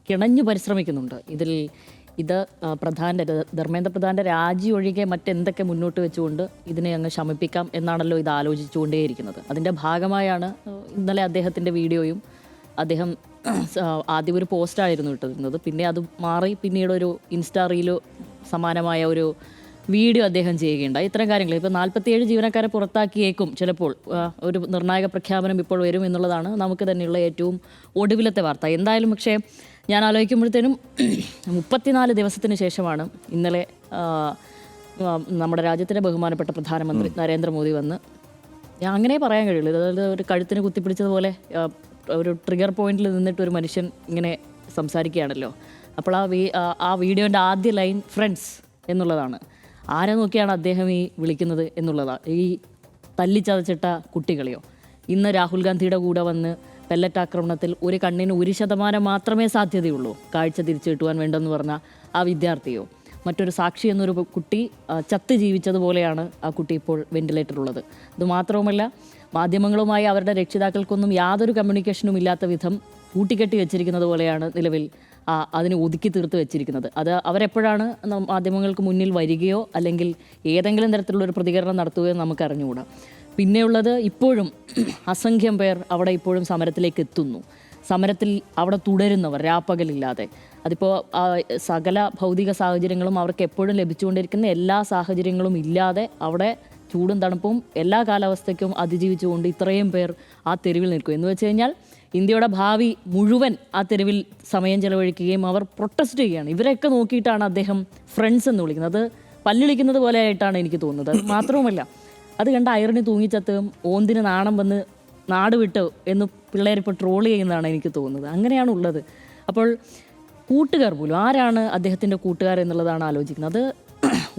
കിണഞ്ഞു പരിശ്രമിക്കുന്നുണ്ട്. ഇത് ധർമ്മേന്ദ്ര പ്രധാൻ്റെ രാജി ഒഴികെ മറ്റെന്തൊക്കെ മുന്നോട്ട് വെച്ചുകൊണ്ട് ഇതിനെ അങ്ങ് ശമിപ്പിക്കാം എന്നാണല്ലോ ഇത് ആലോചിച്ചുകൊണ്ടേയിരിക്കുന്നത്. അതിൻ്റെ ഭാഗമായാണ് ഇന്നലെ അദ്ദേഹത്തിൻ്റെ വീഡിയോയും അദ്ദേഹം ആദ്യം ഒരു പോസ്റ്റായിരുന്നു ഇട്ടിരുന്നത്. പിന്നെ അത് മാറി പിന്നീട് ഒരു ഇൻസ്റ്റാ റീലോ സമാനമായ ഒരു വീഡിയോ അദ്ദേഹം ചെയ്യുകയുണ്ടായി. ഇത്തരം കാര്യങ്ങൾ ഇപ്പോൾ 47 ജീവനക്കാരെ പുറത്താക്കിയേക്കും ചിലപ്പോൾ. ഒരു നിർണായക പ്രഖ്യാപനം ഇപ്പോൾ വരും എന്നുള്ളതാണ് നമുക്ക് തന്നെയുള്ള ഏറ്റവും ഒടുവിലത്തെ വാർത്ത. എന്തായാലും പക്ഷേ ഞാൻ ആലോചിക്കുമ്പോഴത്തേനും 34 ദിവസത്തിന് ശേഷമാണ് ഇന്നലെ നമ്മുടെ രാജ്യത്തിൻ്റെ ബഹുമാനപ്പെട്ട പ്രധാനമന്ത്രി നരേന്ദ്രമോദി വന്ന്, ഞാൻ അങ്ങനെ പറയാൻ കഴിയുള്ളൂ, അതായത് ഒരു കഴുത്തിന് കുത്തിപ്പിടിച്ചതുപോലെ ഒരു ട്രിഗർ പോയിന്റിൽ നിന്നിട്ട് ഒരു മനുഷ്യൻ ഇങ്ങനെ സംസാരിക്കുകയാണല്ലോ. അപ്പോൾ ആ വീഡിയോൻ്റെ ആദ്യ ലൈൻ ഫ്രണ്ട്സ് എന്നുള്ളതാണ്. ആരെ നോക്കിയാണ് അദ്ദേഹം ഈ വിളിക്കുന്നത് എന്നുള്ളതാണ്. ഈ തല്ലിച്ചതച്ചിട്ട കുട്ടികളെയോ, ഇന്ന് രാഹുൽ ഗാന്ധിയുടെ കൂടെ വന്ന് പെല്ലറ്റ് ആക്രമണത്തിൽ ഒരു കണ്ണിന് 1% മാത്രമേ സാധ്യതയുള്ളൂ കാഴ്ച തിരിച്ചു കിട്ടുവാൻ വേണ്ടെന്ന് പറഞ്ഞ ആ വിദ്യാർത്ഥിയോ, മറ്റൊരു സാക്ഷി എന്നൊരു കുട്ടി ചത്ത് ജീവിച്ചതുപോലെയാണ് ആ കുട്ടി ഇപ്പോൾ വെന്റിലേറ്ററിലുള്ളത്. അതുമാത്രവുമല്ല, മാധ്യമങ്ങളുമായി അവരുടെ രക്ഷിതാക്കൾക്കൊന്നും യാതൊരു കമ്മ്യൂണിക്കേഷനും ഇല്ലാത്ത വിധം കൂട്ടിക്കെട്ടി വെച്ചിരിക്കുന്നത് പോലെയാണ് നിലവിൽ അതിന് ഒതുക്കി തീർത്ത് വെച്ചിരിക്കുന്നത്. അത് അവരെപ്പോഴാണ് മാധ്യമങ്ങൾക്ക് മുന്നിൽ വരികയോ അല്ലെങ്കിൽ ഏതെങ്കിലും തരത്തിലുള്ളൊരു പ്രതികരണം നടത്തുകയോ നമുക്ക് അറിഞ്ഞുകൂടാ. പിന്നെയുള്ളത്, ഇപ്പോഴും അസംഖ്യം പേർ അവിടെ ഇപ്പോഴും സമരത്തിലേക്ക് എത്തുന്നു. സമരത്തിൽ അവിടെ തുടരുന്നവർ രാപ്പകലില്ലാതെ. അതിപ്പോൾ സകല ഭൗതിക സാഹചര്യങ്ങളും അവർക്ക് എപ്പോഴും ലഭിച്ചുകൊണ്ടിരിക്കുന്ന എല്ലാ സാഹചര്യങ്ങളും ഇല്ലാതെ അവിടെ ചൂടും തണുപ്പും എല്ലാ കാലാവസ്ഥയ്ക്കും അതിജീവിച്ചുകൊണ്ട് ഇത്രയും പേർ ആ തെരുവിൽ നിൽക്കും. എന്ന് വെച്ച് കഴിഞ്ഞാൽ ഇന്ത്യയുടെ ഭാവി മുഴുവൻ ആ തെരുവിൽ സമയം ചെലവഴിക്കുകയും അവർ പ്രൊട്ടസ്റ്റ് ചെയ്യുകയാണ്. ഇവരെയൊക്കെ നോക്കിയിട്ടാണ് അദ്ദേഹം ഫ്രണ്ട്സ് എന്ന് വിളിക്കുന്നത്. അത് പല്ലിളിക്കുന്നത് പോലെ ആയിട്ടാണ് എനിക്ക് തോന്നുന്നത്. അത് മാത്രവുമല്ല, അത് കണ്ട അയറിന് തൂങ്ങിച്ചത്തും ഓന്തിന് നാണം വന്ന് നാട് വിട്ട് എന്ന് പിള്ളേരിപ്പോൾ ട്രോൾ ചെയ്യുന്നതാണ് എനിക്ക് തോന്നുന്നത്. അങ്ങനെയാണുള്ളത്. അപ്പോൾ കൂട്ടുകാർ പോലും ആരാണ് അദ്ദേഹത്തിൻ്റെ കൂട്ടുകാർ എന്നുള്ളതാണ് ആലോചിക്കുന്നത്. അത്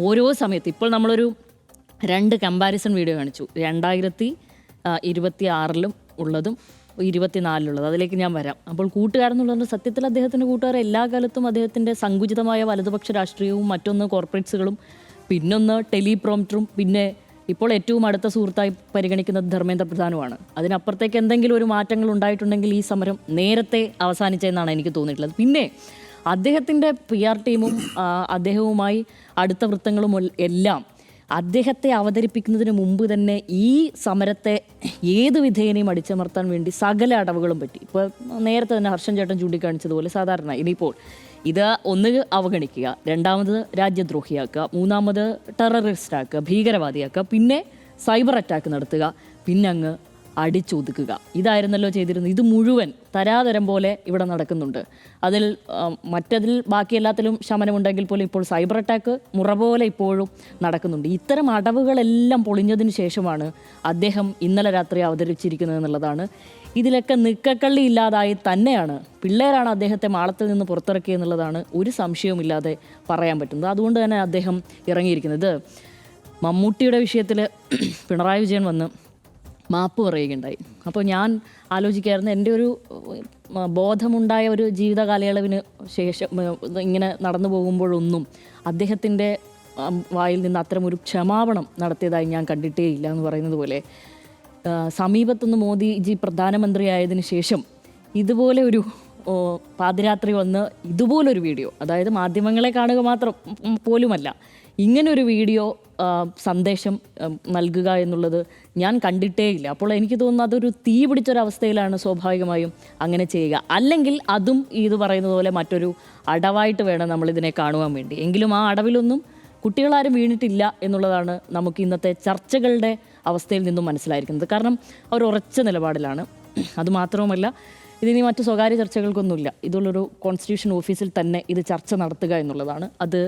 ഓരോ സമയത്ത് ഇപ്പോൾ നമ്മളൊരു 2 കമ്പാരിസൺ വീഡിയോ കാണിച്ചു. 2026 ഉള്ളതും 24 അതിലേക്ക് ഞാൻ വരാം. അപ്പോൾ കൂട്ടുകാരെന്നുള്ളത് സത്യത്തിൽ അദ്ദേഹത്തിൻ്റെ കൂട്ടുകാർ എല്ലാ കാലത്തും അദ്ദേഹത്തിൻ്റെ സങ്കുചിതമായ വലതുപക്ഷ രാഷ്ട്രീയവും മറ്റൊന്ന് കോർപ്പറേറ്റ്സുകളും പിന്നൊന്ന് ടെലിപ്രോംപ്റ്ററും പിന്നെ ഇപ്പോൾ ഏറ്റവും അടുത്ത സുഹൃത്തായി പരിഗണിക്കുന്നത് ധർമ്മേന്ദ്ര പ്രധാനുമാണ്. അതിനപ്പുറത്തേക്ക് എന്തെങ്കിലും ഒരു മാറ്റങ്ങൾ ഉണ്ടായിട്ടുണ്ടെങ്കിൽ ഈ സമരം നേരത്തെ അവസാനിച്ചതെന്നാണ് എനിക്ക് തോന്നിയിട്ടുള്ളത്. പിന്നെ അദ്ദേഹത്തിൻ്റെ PR ടീമും അദ്ദേഹവുമായി അടുത്ത വൃത്തങ്ങളും എല്ലാം അദ്ദേഹത്തെ അവതരിപ്പിക്കുന്നതിന് മുമ്പ് തന്നെ ഈ സമരത്തെ ഏത് വിധേയനെയും അടിച്ചമർത്താൻ വേണ്ടി സകല അടവുകളും പറ്റി. ഇപ്പോൾ നേരത്തെ തന്നെ ഹർഷൻ ചേട്ടൻ ചൂണ്ടിക്കാണിച്ചതുപോലെ സാധാരണ ഇനിയിപ്പോൾ ഇത് ഒന്ന് അവഗണിക്കുക, രണ്ടാമത് രാജ്യദ്രോഹിയാക്കുക, മൂന്നാമത് ടെററിസ്റ്റ് ആക്കുക, ഭീകരവാദിയാക്കുക, പിന്നെ സൈബർ അറ്റാക്ക് നടത്തുക, പിന്നെ അങ്ങ് അടിച്ചൊതുക്കുക. ഇതായിരുന്നല്ലോ ചെയ്തിരുന്നത്. ഇത് മുഴുവൻ തരാതരം പോലെ ഇവിടെ നടക്കുന്നുണ്ട്. മറ്റതിൽ ബാക്കി എല്ലാത്തിലും ശമനമുണ്ടെങ്കിൽ പോലും ഇപ്പോൾ സൈബർ അറ്റാക്ക് മുറ പോലെ ഇപ്പോഴും നടക്കുന്നുണ്ട്. ഇത്തരം അടവുകളെല്ലാം പൊളിഞ്ഞതിന് ശേഷമാണ് അദ്ദേഹം ഇന്നലെ രാത്രി അവതരിച്ചിരിക്കുന്നത് എന്നുള്ളതാണ്. ഇതിലൊക്കെ നിക്കക്കള്ളി ഇല്ലാതായി തന്നെയാണ് പിള്ളേരാണ് അദ്ദേഹത്തെ മാളത്തിൽ നിന്ന് പുറത്തിറക്കിയെന്നുള്ളതാണ് ഒരു സംശയവുമില്ലാതെ പറയാൻ പറ്റുന്നത്. അതുകൊണ്ട് തന്നെ അദ്ദേഹം ഇറങ്ങിയിരിക്കുന്നത്. മമ്മൂട്ടിയുടെ വിഷയത്തിൽ പിണറായി വിജയൻ വന്ന് മാപ്പ് പറയുകയുണ്ടായി. അപ്പോൾ ഞാൻ ആലോചിക്കായിരുന്നു, എൻ്റെ ഒരു ബോധമുണ്ടായ ഒരു ജീവിത കാലയളവിന് ശേഷം ഇങ്ങനെ നടന്നു പോകുമ്പോഴൊന്നും അദ്ദേഹത്തിൻ്റെ വായിൽ നിന്ന് അത്തരമൊരു ക്ഷമാപണം നടത്തിയതായി ഞാൻ കണ്ടിട്ടേ ഇല്ല എന്ന് പറയുന്നത് പോലെ സമീപത്തുനിന്ന് മോദിജി പ്രധാനമന്ത്രിയായതിനു ശേഷം ഇതുപോലെ ഒരു പാതിരാത്രി വന്ന് ഇതുപോലൊരു വീഡിയോ, അതായത് മാധ്യമങ്ങളെ കാണുക മാത്രം പോലുമല്ല, ഇങ്ങനൊരു വീഡിയോ സന്ദേശം നൽകുക എന്നുള്ളത് ഞാൻ കണ്ടിട്ടേ ഇല്ല. അപ്പോൾ എനിക്ക് തോന്നുന്നു അതൊരു തീ പിടിച്ചൊരവസ്ഥയിലാണ് സ്വാഭാവികമായും അങ്ങനെ ചെയ്യുക. അല്ലെങ്കിൽ അതും ഇത് പറയുന്നത് പോലെ മറ്റൊരു അടവായിട്ട് വേണം നമ്മളിതിനെ കാണുവാൻ വേണ്ടി. എങ്കിലും ആ അടവിലൊന്നും കുട്ടികളാരും വീണിട്ടില്ല എന്നുള്ളതാണ് നമുക്ക് ഇന്നത്തെ ചർച്ചകളുടെ അവസ്ഥയിൽ നിന്നും മനസ്സിലായിരിക്കുന്നത്. കാരണം അവർ ഉറച്ച നിലപാടിലാണ്. അതുമാത്രവുമല്ല, ഇതിനി മറ്റു സ്വകാര്യ ചർച്ചകൾക്കൊന്നുമില്ല. ഇതുള്ളൊരു കോൺസ്റ്റിറ്റ്യൂഷൻ ഓഫീസിൽ തന്നെ ഇത് ചർച്ച നടത്തുക എന്നുള്ളതാണ്. അത്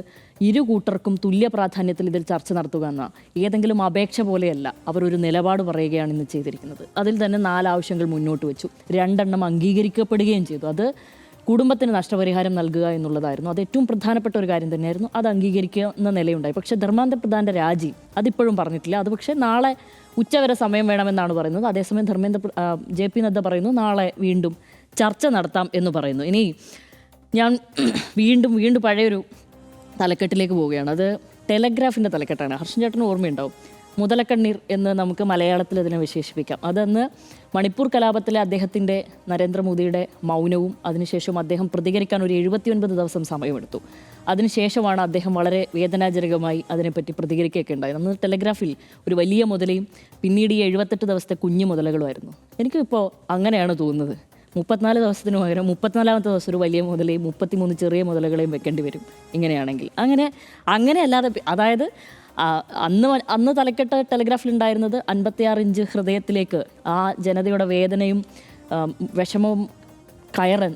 ഇരു കൂട്ടർക്കും തുല്യ പ്രാധാന്യത്തിൽ ഇതിൽ ചർച്ച നടത്തുക എന്ന ഏതെങ്കിലും അപേക്ഷ പോലെയല്ല, അവരൊരു നിലപാട് പറയുകയാണ് ഇന്ന് ചെയ്തിരിക്കുന്നത്. അതിൽ തന്നെ 4 ആവശ്യങ്ങൾ മുന്നോട്ട് വെച്ചു. 2 അംഗീകരിക്കപ്പെടുകയും ചെയ്തു. അത് കുടുംബത്തിന് നഷ്ടപരിഹാരം നൽകുക എന്നുള്ളതായിരുന്നു. അത് ഏറ്റവും പ്രധാനപ്പെട്ട ഒരു കാര്യം തന്നെയായിരുന്നു. അത് അംഗീകരിക്കുന്ന നിലയുണ്ടായി. പക്ഷേ ധർമ്മേന്ദ്ര പ്രധാൻ്റെ രാജി അതിപ്പോഴും പറഞ്ഞിട്ടില്ല. അത് പക്ഷേ നാളെ ഉച്ചവരെ സമയം വേണമെന്നാണ് പറയുന്നത്. അതേസമയം JP നദ്ദ പറയുന്നു നാളെ വീണ്ടും ചർച്ച നടത്താം എന്ന് പറയുന്നു. ഇനി ഞാൻ വീണ്ടും പഴയൊരു തലക്കെട്ടിലേക്ക് പോവുകയാണ്. അത് ടെലഗ്രാഫിൻ്റെ തലക്കെട്ടാണ്. ഹർഷൻ ചേട്ടന് ഓർമ്മയുണ്ടാവും. മുതലക്കണ്ണീർ എന്ന് നമുക്ക് മലയാളത്തിൽ അതിനെ വിശേഷിപ്പിക്കാം. അതന്ന് മണിപ്പൂർ കലാപത്തിലെ അദ്ദേഹത്തിൻ്റെ നരേന്ദ്രമോദിയുടെ മൗനവും അതിനുശേഷം അദ്ദേഹം പ്രതികരിക്കാൻ ഒരു 79 ദിവസം സമയമെടുത്തു. അതിനുശേഷമാണ് അദ്ദേഹം വളരെ വേദനാജനകമായി അതിനെപ്പറ്റി പ്രതികരിക്കുകയൊക്കെ ഉണ്ടായത്. അന്ന് ടെലഗ്രാഫിൽ ഒരു വലിയ മുതലയും പിന്നീട് ഈ 78 ദിവസത്തെ കുഞ്ഞു മുതലകളുമായിരുന്നു. എനിക്കിപ്പോൾ അങ്ങനെയാണ് തോന്നുന്നത്. 34 ദിവസത്തിന് പകരം 34ാമത്തെ ദിവസം ഒരു വലിയ മുതലയും 33 ചെറിയ മുതലകളെയും വെക്കേണ്ടി വരും ഇങ്ങനെയാണെങ്കിൽ. അങ്ങനെ അല്ലാതെ, അതായത് അന്ന് തലക്കെട്ട് ടെലഗ്രാഫിലുണ്ടായിരുന്നത് 56 ഇഞ്ച് ഹൃദയത്തിലേക്ക് ആ ജനതയുടെ വേദനയും വിഷമവും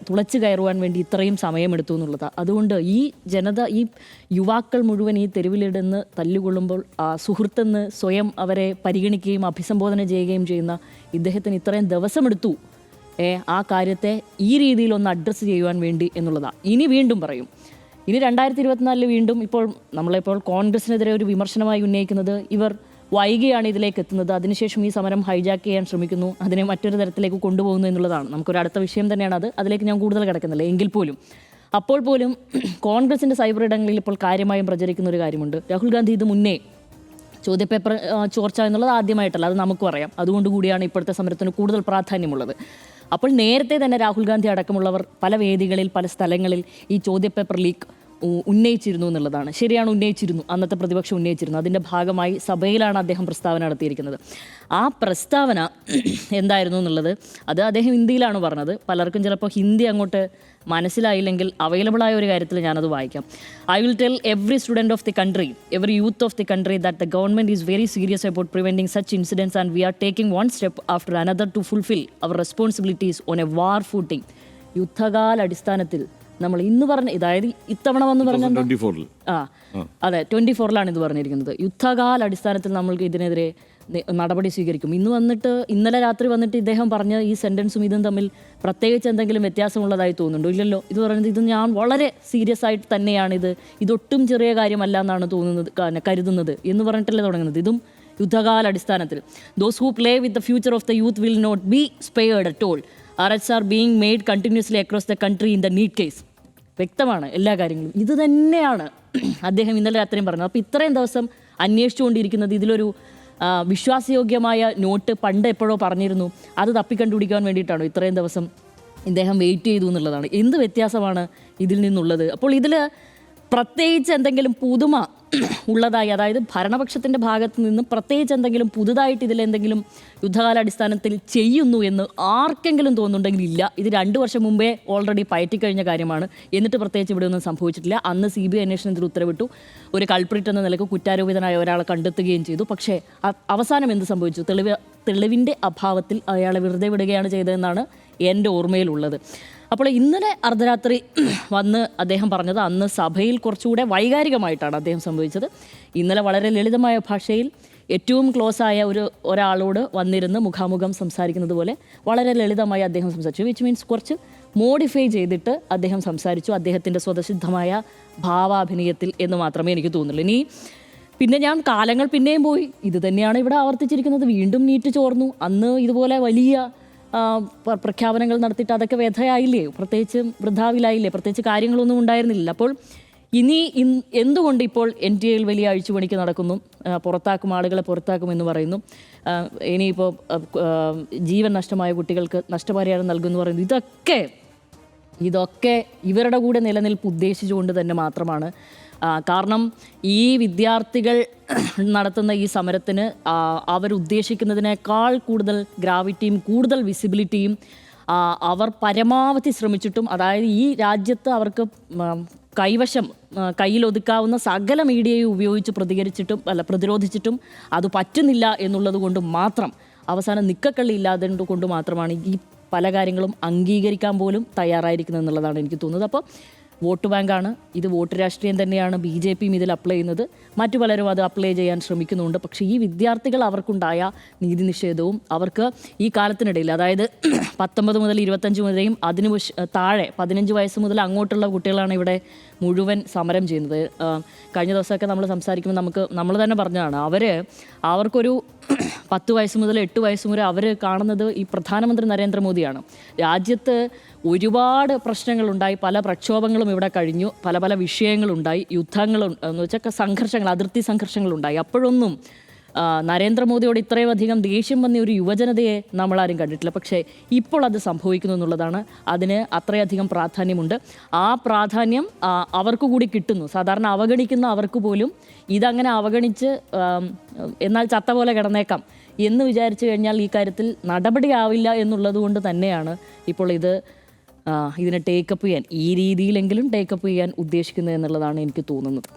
തുളച്ചു കയറുവാൻ വേണ്ടി ഇത്രയും സമയമെടുത്തു എന്നുള്ളതാണ്. അതുകൊണ്ട് ഈ ജനത, ഈ യുവാക്കൾ മുഴുവൻ ഈ തെരുവിലിടുന്ന് തല്ലുകൊള്ളുമ്പോൾ സുഹൃത്തെന്ന് സ്വയം അവരെ പരിഗണിക്കുകയും അഭിസംബോധന ചെയ്യുകയും ചെയ്യുന്ന ഇദ്ദേഹത്തിന് ഇത്രയും ദിവസമെടുത്തു ആ കാര്യത്തെ ഈ രീതിയിൽ ഒന്ന് അഡ്രസ്സ് ചെയ്യുവാൻ വേണ്ടി എന്നുള്ളതാണ്. ഇനി വീണ്ടും പറയും, ഇനി 2024 വീണ്ടും നമ്മളിപ്പോൾ കോൺഗ്രസിനെതിരെ ഒരു വിമർശനമായി ഉന്നയിക്കുന്നത് ഇവർ വൈകിയാണ് ഇതിലേക്ക് എത്തുന്നത്, അതിനുശേഷം ഈ സമരം ഹൈജാക്ക് ചെയ്യാൻ ശ്രമിക്കുന്നു, അതിനെ മറ്റൊരു തരത്തിലേക്ക് കൊണ്ടുപോകുന്നു എന്നുള്ളതാണ്. നമുക്കൊരു അടുത്ത വിഷയം തന്നെയാണ് അത്. അതിലേക്ക് ഞാൻ കൂടുതൽ കിടക്കുന്നില്ല. എങ്കിൽ പോലും അപ്പോൾ പോലും കോൺഗ്രസിൻ്റെ സൈബർ ഇടങ്ങളിൽ ഇപ്പോൾ കാര്യമായും പ്രചരിക്കുന്ന ഒരു കാര്യമുണ്ട്. രാഹുൽ ഗാന്ധി ഇത് മുന്നേ ചോദ്യപേപ്പർ ചോർച്ച എന്നുള്ളത് ആദ്യമായിട്ടല്ല, അത് നമുക്കും അറിയാം. അതുകൊണ്ട് കൂടിയാണ് ഇപ്പോഴത്തെ സമരത്തിന് കൂടുതൽ പ്രാധാന്യമുള്ളത്. അപ്പോൾ നേരത്തെ തന്നെ രാഹുൽ ഗാന്ധി അടക്കമുള്ളവർ പല വേദികളിൽ പല സ്ഥലങ്ങളിൽ ഈ ചോദ്യപേപ്പർ ലീക്ക് ഉന്നയിച്ചിരുന്നു എന്നുള്ളതാണ്. ശരിയാണ്, ഉന്നയിച്ചിരുന്നു. അന്നത്തെ പ്രതിപക്ഷം ഉന്നയിച്ചിരുന്നു. അതിൻ്റെ ഭാഗമായി സഭയിലാണ് അദ്ദേഹം പ്രസ്താവന നടത്തിയിരിക്കുന്നത്. ആ പ്രസ്താവന എന്തായിരുന്നു എന്നുള്ളത് അത് അദ്ദേഹം ഹിന്ദിയിലാണ് പറഞ്ഞത്. പലർക്കും ചിലപ്പോൾ ഹിന്ദി അങ്ങോട്ട് മനസ്സിലായില്ലെങ്കിൽ അവൈലബിൾ ആയ ഒരു കാര്യത്തിൽ ഞാനത് വായിക്കാം. I will tell every student of the country, every youth of the country that the government is very serious about preventing such incidents and we are taking one step after another to fulfil our responsibilities on a war footing. യുദ്ധകാല അടിസ്ഥാനത്തിൽ നമ്മൾ ഇന്ന് പറഞ്ഞ, അതായത് ഇത്തവണ വന്ന് പറഞ്ഞ അതെ 24ലാണ് ഇത് പറഞ്ഞിരിക്കുന്നത്. യുദ്ധകാല അടിസ്ഥാനത്തിൽ നമ്മൾക്ക് ഇതിനെതിരെ നടപടി സ്വീകരിക്കും. ഇന്നലെ രാത്രി വന്നിട്ട് ഇദ്ദേഹം പറഞ്ഞ ഈ സെൻറ്റൻസും ഇതും തമ്മിൽ പ്രത്യേകിച്ച് എന്തെങ്കിലും വ്യത്യാസമുള്ളതായി തോന്നുന്നുണ്ടോ? ഇല്ലല്ലോ. ഇത് പറയുന്നത് ഇത് ഞാൻ വളരെ സീരിയസ് ആയിട്ട് തന്നെയാണ്, ഇതൊട്ടും ചെറിയ കാര്യമല്ല എന്നാണ് കരുതുന്നത് എന്ന് പറഞ്ഞിട്ടല്ലേ തുടങ്ങുന്നത്. ഇതും യുദ്ധകാല അടിസ്ഥാനത്തിൽ. Those who play with the future of the youth will not be spared at all. Arrests are being made continuously across the country in the NEET case. വ്യക്തമാണ് എല്ലാ കാര്യങ്ങളും. ഇത് തന്നെയാണ് അദ്ദേഹം ഇന്നലെ രാത്രിയും പറഞ്ഞത്. അപ്പോൾ ഇത്രയും ദിവസം അന്വേഷിച്ചുകൊണ്ടിരിക്കുന്നത് ഇതിലൊരു വിശ്വാസയോഗ്യമായ നോട്ട് പണ്ട് എപ്പോഴോ പറഞ്ഞിരുന്നു, അത് തപ്പിക്കണ്ടുപിടിക്കാൻ വേണ്ടിയിട്ടാണോ ഇത്രയും ദിവസം ഇദ്ദേഹം വെയിറ്റ് ചെയ്തു എന്നുള്ളതാണ്. എന്ത് വ്യത്യാസമാണ് ഇതിൽ നിന്നുള്ളത്? അപ്പോൾ ഇതിൽ പ്രത്യേകിച്ച് എന്തെങ്കിലും പുതുമ ഉള്ളതായി, അതായത് ഭരണപക്ഷത്തിൻ്റെ ഭാഗത്ത് നിന്ന് പ്രത്യേകിച്ച് എന്തെങ്കിലും പുതുതായിട്ട് ഇതിലെന്തെങ്കിലും യുദ്ധകാലാടിസ്ഥാനത്തിൽ ചെയ്യുന്നു എന്ന് ആർക്കെങ്കിലും തോന്നുന്നുണ്ടെങ്കിൽ ഇല്ല. ഇത് 2 വർഷം മുമ്പേ ഓൾറെഡി പയറ്റിക്കഴിഞ്ഞ കാര്യമാണ്. എന്നിട്ട് പ്രത്യേകിച്ച് ഇവിടെ ഒന്നും സംഭവിച്ചിട്ടില്ല. അന്ന് CBI അന്വേഷണത്തിന് ഉത്തരവിട്ടു. ഒരു കൾപ്രിറ്റ് എന്ന നിലയ്ക്ക് കുറ്റാരോപിതനായ ഒരാളെ കണ്ടെത്തുകയും ചെയ്തു. പക്ഷേ അവസാനം എന്ത് സംഭവിച്ചു? തെളിവിൻ്റെ അഭാവത്തിൽ അയാളെ വെറുതെ വിടുകയാണ് ചെയ്തതെന്നാണ് എൻ്റെ ഓർമ്മയിലുള്ളത്. അപ്പോൾ ഇന്നലെ അർദ്ധരാത്രി വന്ന് അദ്ദേഹം പറഞ്ഞത് അന്ന് സഭയിൽ കുറച്ചുകൂടെ വൈകാരികമായിട്ടാണ് അദ്ദേഹം സംഭവിച്ചത്. ഇന്നലെ വളരെ ലളിതമായ ഭാഷയിൽ ഏറ്റവും ക്ലോസ് ആയ ഒരാളോട് വന്നിരുന്ന് മുഖാമുഖം സംസാരിക്കുന്നത് പോലെ വളരെ ലളിതമായി അദ്ദേഹം സംസാരിച്ചു. വിച്ച് മീൻസ് കുറച്ച് മോഡിഫൈ ചെയ്തിട്ട് അദ്ദേഹം സംസാരിച്ചു, അദ്ദേഹത്തിൻ്റെ സ്വതസിദ്ധമായ ഭാവാഭിനയത്തിൽ എന്ന് മാത്രമേ എനിക്ക് തോന്നുള്ളൂ. ഇനി പിന്നെ കാലങ്ങൾ പിന്നെയും പോയി. ഇത് തന്നെയാണ് ഇവിടെ ആവർത്തിച്ചിരിക്കുന്നത്. വീണ്ടും നീറ്റ് ചോർന്നു. അന്ന് ഇതുപോലെ വലിയ പ്രഖ്യാപനങ്ങൾ നടത്തിയിട്ട് അതൊക്കെ വ്യഥയായില്ലേ, പ്രത്യേകിച്ച് വൃദ്ധാവിലായില്ലേ, പ്രത്യേകിച്ച് കാര്യങ്ങളൊന്നും ഉണ്ടായിരുന്നില്ല. അപ്പോൾ ഇനി എന്തുകൊണ്ട് ഇപ്പോൾ NTA വലിയ അഴിച്ചുപണിക്ക് നടക്കുന്നു, ആളുകളെ പുറത്താക്കുമെന്ന് പറയുന്നു, ഇനിയിപ്പോൾ ജീവൻ നഷ്ടമായ കുട്ടികൾക്ക് നഷ്ടപരിഹാരം നൽകുമെന്ന് പറയുന്നു. ഇതൊക്കെ ഇവരുടെ കൂടെ നിലനിൽപ്പ് ഉദ്ദേശിച്ചുകൊണ്ട് തന്നെ മാത്രമാണ്. കാരണം ഈ വിദ്യാർത്ഥികൾ നടത്തുന്ന ഈ സമരത്തിന് അവരുദ്ദേശിക്കുന്നതിനേക്കാൾ കൂടുതൽ ഗ്രാവിറ്റിയും കൂടുതൽ വിസിബിലിറ്റിയും അവർ പരമാവധി ശ്രമിച്ചിട്ടും, അതായത് ഈ രാജ്യത്ത് അവർക്ക് കയ്യിലൊതുക്കാവുന്ന സകല മീഡിയയും ഉപയോഗിച്ച് പ്രതിരോധിച്ചിട്ടും അത് പറ്റുന്നില്ല എന്നുള്ളത് കൊണ്ട് മാത്രം, അവസാനം നിക്കക്കള്ളി ഇല്ലാതെ കൊണ്ട് മാത്രമാണ് ഈ പല കാര്യങ്ങളും അംഗീകരിക്കാൻ പോലും തയ്യാറായിരിക്കുന്നത് എന്നുള്ളതാണ് എനിക്ക് തോന്നുന്നത്. അപ്പോൾ വോട്ട് ബാങ്കാണ് ഇത്, വോട്ട് രാഷ്ട്രീയം തന്നെയാണ് BJPയും ഇതിൽ അപ്ലൈ ചെയ്യുന്നത്. മറ്റു പലരും അത് അപ്ലൈ ചെയ്യാൻ ശ്രമിക്കുന്നുണ്ട്. പക്ഷേ ഈ വിദ്യാർത്ഥികൾ അവർക്കുണ്ടായ നീതി നിഷേധവും അവർക്ക് ഈ കാലത്തിനിടയിൽ, അതായത് 19 മുതൽ 25 മുതലേയും അതിന് താഴെ 15 വയസ്സ് മുതൽ അങ്ങോട്ടുള്ള കുട്ടികളാണ് ഇവിടെ മുഴുവൻ സമരം ചെയ്യുന്നത്. കഴിഞ്ഞ ദിവസമൊക്കെ നമ്മൾ സംസാരിക്കുമ്പോൾ നമ്മൾ തന്നെ പറഞ്ഞതാണ്, അവർക്കൊരു 10 വയസ്സ് മുതൽ 8 വയസ്സ് മുതൽ അവർ കാണുന്നത് ഈ പ്രധാനമന്ത്രി നരേന്ദ്രമോദിയാണ്. രാജ്യത്ത് ഒരുപാട് പ്രശ്നങ്ങളുണ്ടായി, പല പ്രക്ഷോഭങ്ങളും ഇവിടെ കഴിഞ്ഞു, പല വിഷയങ്ങളുണ്ടായി, യുദ്ധങ്ങളും എന്ന് വെച്ചാൽ സംഘർഷങ്ങൾ, അതിർത്തി സംഘർഷങ്ങളുണ്ടായി. അപ്പോഴൊന്നും നരേന്ദ്രമോദിയോട് ഇത്രയും അധികം ദേഷ്യം വന്ന ഒരു യുവജനതയെ നമ്മളാരും കണ്ടിട്ടില്ല. പക്ഷേ ഇപ്പോൾ അത് സംഭവിക്കുന്നു എന്നുള്ളതാണ്. അതിന് അത്രയധികം പ്രാധാന്യമുണ്ട്. ആ പ്രാധാന്യം അവർക്ക് കൂടി കിട്ടുന്നു. സാധാരണ അവഗണിക്കുന്ന അവർക്ക് പോലും ഇതങ്ങനെ അവഗണിച്ച് എന്നാൽ ചത്ത പോലെ കിടന്നേക്കാം എന്ന് വിചാരിച്ചു കഴിഞ്ഞാൽ ഈ കാര്യത്തിൽ നടപടിയാവില്ല എന്നുള്ളത് കൊണ്ട് തന്നെയാണ് ഇപ്പോൾ ഇതിനെ ടേക്കപ്പ് ചെയ്യാൻ, ഈ രീതിയിലെങ്കിലും ടേക്കപ്പ് ചെയ്യാൻ ഉദ്ദേശിക്കുന്നത് എന്നുള്ളതാണ് എനിക്ക് തോന്നുന്നത്.